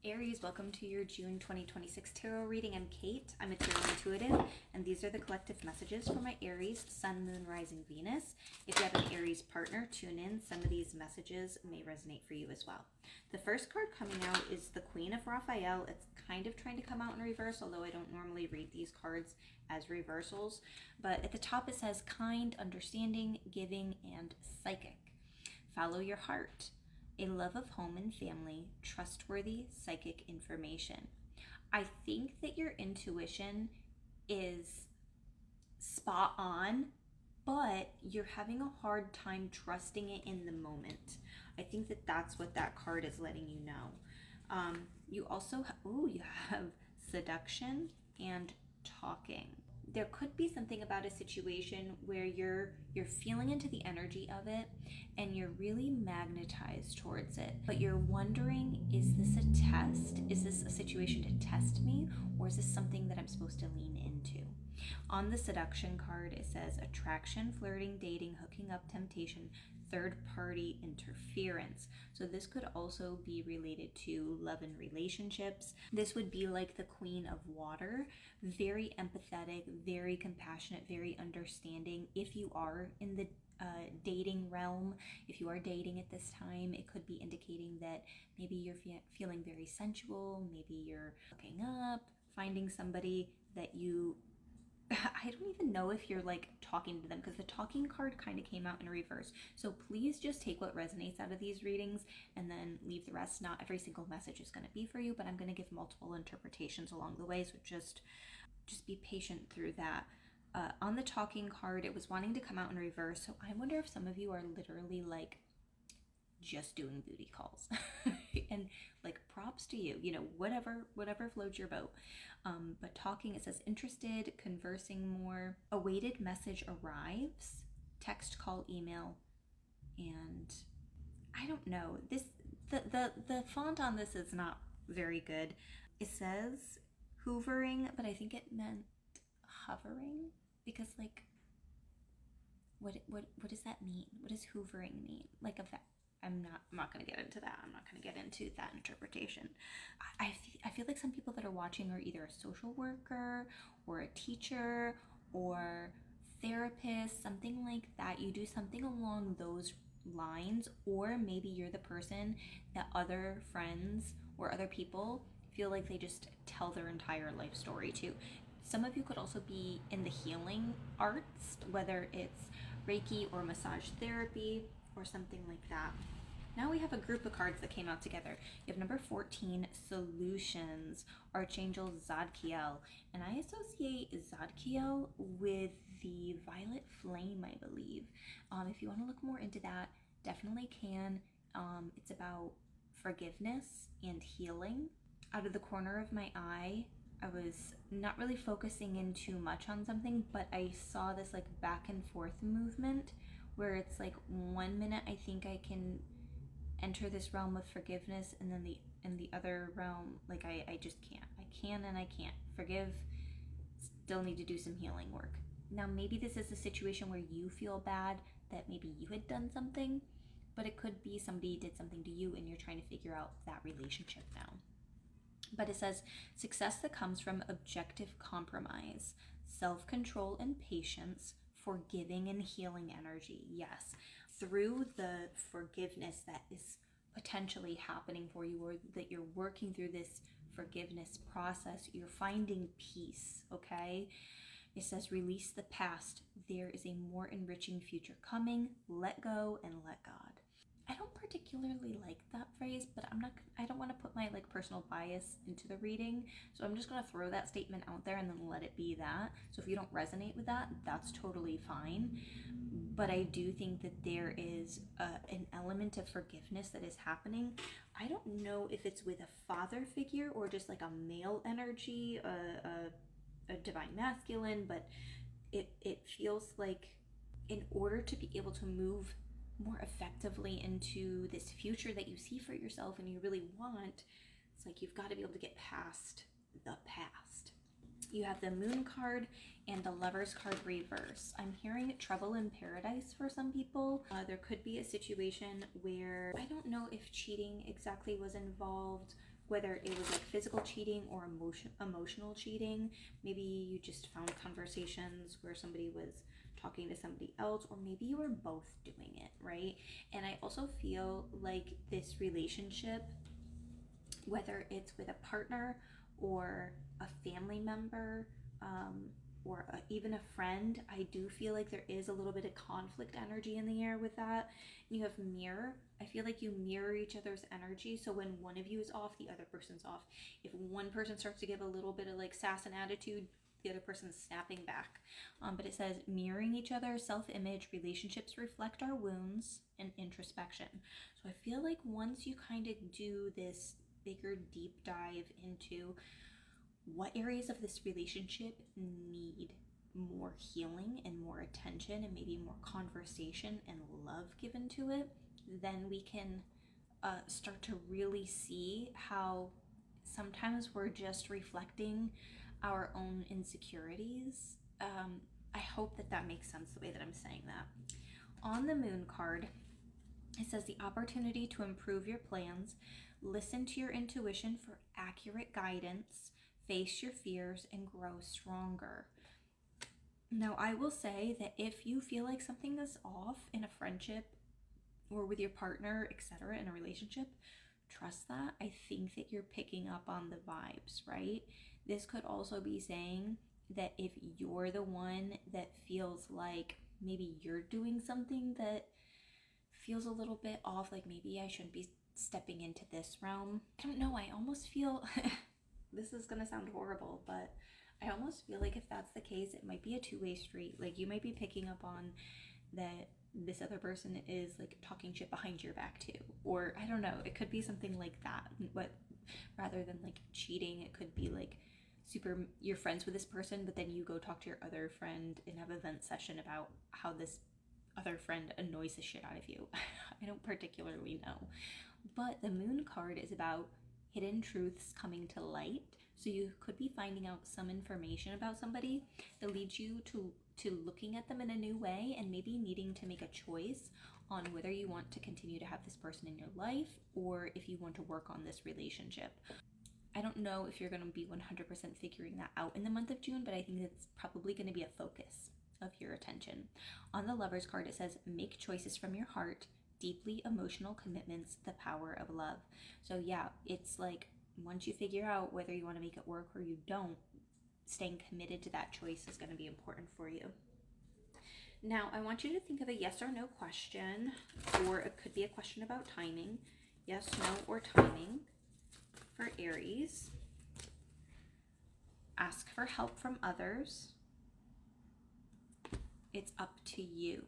Aries, welcome to your June 2026 tarot reading. I'm Kate. I'm a tarot intuitive, and these are the collective messages for my Aries, Sun, Moon, Rising, Venus. If you have an Aries partner, tune in. Some of these messages may resonate for you as well. The first card coming out is the Queen of Raphael. It's kind of trying to come out in reverse, although I don't normally read these cards as reversals. But at the top it says kind, understanding, giving, and psychic. Follow your heart. A love of home and family, trustworthy psychic information. I think that your intuition is spot on, but you're having a hard time trusting it in the moment. I think that that's what that card is letting you know. You also you have seduction and talking. There could be something about a situation where you're feeling into the energy of it and you're really magnetized towards it, but you're wondering, is this a test? Is this a situation to test me, or is this something that I'm supposed to lean into? On the seduction card, it says attraction, flirting, dating, hooking up, temptation, third party interference. So this could also be related to love and relationships. This would be like the Queen of Water, very empathetic, very compassionate, very understanding. If you are in the dating realm, if you are dating at this time, it could be indicating that maybe you're feeling very sensual, maybe you're hooking up, finding somebody that you I don't even know if you're like talking to them, because the talking card kind of came out in reverse. So please just take what resonates out of these readings and then leave the rest. Not every single message is going to be for you, but I'm going to give multiple interpretations along the way. So just be patient through that. On the talking card, it was wanting to come out in reverse. So I wonder if some of you are literally like just doing booty calls and like props to you, whatever floats your boat. But talking, it says interested, conversing more, awaited message arrives, text, call, email, and I don't know, this the font on this is not very good. It says hoovering, but I think it meant hovering, because like what does that mean? What does hoovering mean? Like I'm not going to get into that. I'm not going to get into that interpretation. I feel like some people that are watching are either a social worker or a teacher or therapist, something like that. You do something along those lines, or maybe you're the person that other friends or other people feel like they just tell their entire life story to. Some of you could also be in the healing arts, whether it's Reiki or massage therapy or something like that. Now we have a group of cards that came out together. You have number 14, Solutions, Archangel Zadkiel. And I associate Zadkiel with the Violet Flame, I believe. If you want to look more into that, definitely can. It's about forgiveness and healing. Out of the corner of my eye, I was not really focusing in too much on something, but I saw this like back and forth movement where it's like 1 minute I think I can enter this realm of forgiveness, and then in the other realm, like I just can't. I can and I can't. Forgive, still need to do some healing work. Now maybe this is a situation where you feel bad that maybe you had done something, but it could be somebody did something to you and you're trying to figure out that relationship now. But it says success that comes from objective compromise, self-control and patience, forgiving and healing energy. Yes, through the forgiveness that is potentially happening for you, or that you're working through this forgiveness process, you're finding peace, okay? It says release the past. There is a more enriching future coming. Let go and let God. I don't particularly like that phrase, but I don't want to put my like personal bias into the reading. So I'm just going to throw that statement out there and then let it be that. So if you don't resonate with that, that's totally fine. But I do think that there is an element of forgiveness that is happening. I don't know if it's with a father figure or just like a male energy, a divine masculine, but it feels like in order to be able to move more effectively into this future that you see for yourself and you really want, it's like you've got to be able to get past the past. You have the Moon card and the Lovers card reverse. I'm hearing trouble in paradise for some people. There could be a situation where I don't know if cheating exactly was involved, whether it was like physical cheating or emotional cheating. Maybe you just found conversations where somebody was talking to somebody else, or maybe you were both doing it, right? And I also feel like this relationship, whether it's with a partner or a family member, or even a friend, I do feel like there is a little bit of conflict energy in the air with that. You have mirror. I feel like you mirror each other's energy. So when one of you is off, the other person's off. If one person starts to give a little bit of like sass and attitude, the other person's snapping back. But it says mirroring each other, self-image, relationships reflect our wounds, and introspection. So I feel like once you kind of do this bigger deep dive into what areas of this relationship need more healing and more attention and maybe more conversation and love given to it, then we can start to really see how sometimes we're just reflecting our own insecurities. I hope that that makes sense the way that I'm saying that. On the moon card, it says the opportunity to improve your plans, listen to your intuition for accurate guidance, face your fears, and grow stronger. Now, I will say that if you feel like something is off in a friendship or with your partner, etc., in a relationship, trust that. I think that you're picking up on the vibes, right? This could also be saying that if you're the one that feels like maybe you're doing something that feels a little bit off, like maybe I shouldn't be stepping into this realm. I don't know, I almost feel this is gonna sound horrible, but I almost feel like if that's the case, it might be a two-way street. Like you might be picking up on that this other person is like talking shit behind your back too, or I don't know, it could be something like that. But rather than like cheating, it could be like super, you're friends with this person, but then you go talk to your other friend and have a vent session about how this other friend annoys the shit out of you. I don't particularly know, but the moon card is about hidden truths coming to light. So you could be finding out some information about somebody that leads you to looking at them in a new way, and maybe needing to make a choice on whether you want to continue to have this person in your life or if you want to work on this relationship. I don't know if you're going to be 100% figuring that out in the month of June, but I think it's probably going to be a focus of your attention. On the Lovers card, it says, make choices from your heart, deeply emotional commitments, the power of love. So yeah, it's like once you figure out whether you want to make it work or you don't, staying committed to that choice is going to be important for you. Now, I want you to think of a yes or no question, or it could be a question about timing. Yes, no, or timing for Aries. Ask for help from others. It's up to you.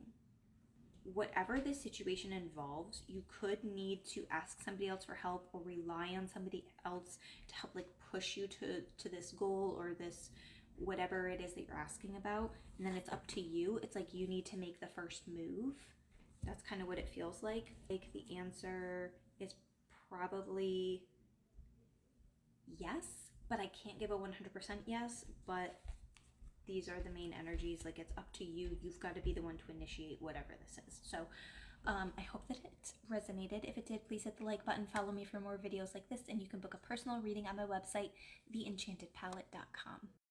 Whatever the situation involves, you could need to ask somebody else for help or rely on somebody else to help like push you to this goal or this whatever it is that you're asking about. And then it's up to you. It's like you need to make the first move. That's kind of what it feels like. Like the answer is probably yes, but I can't give a 100% yes, but these are the main energies. Like it's up to you. You've got to be the one to initiate whatever this is. So I hope that it resonated. If it did, please hit the like button. Follow me for more videos like this, and you can book a personal reading on my website, theenchantedpalette.com.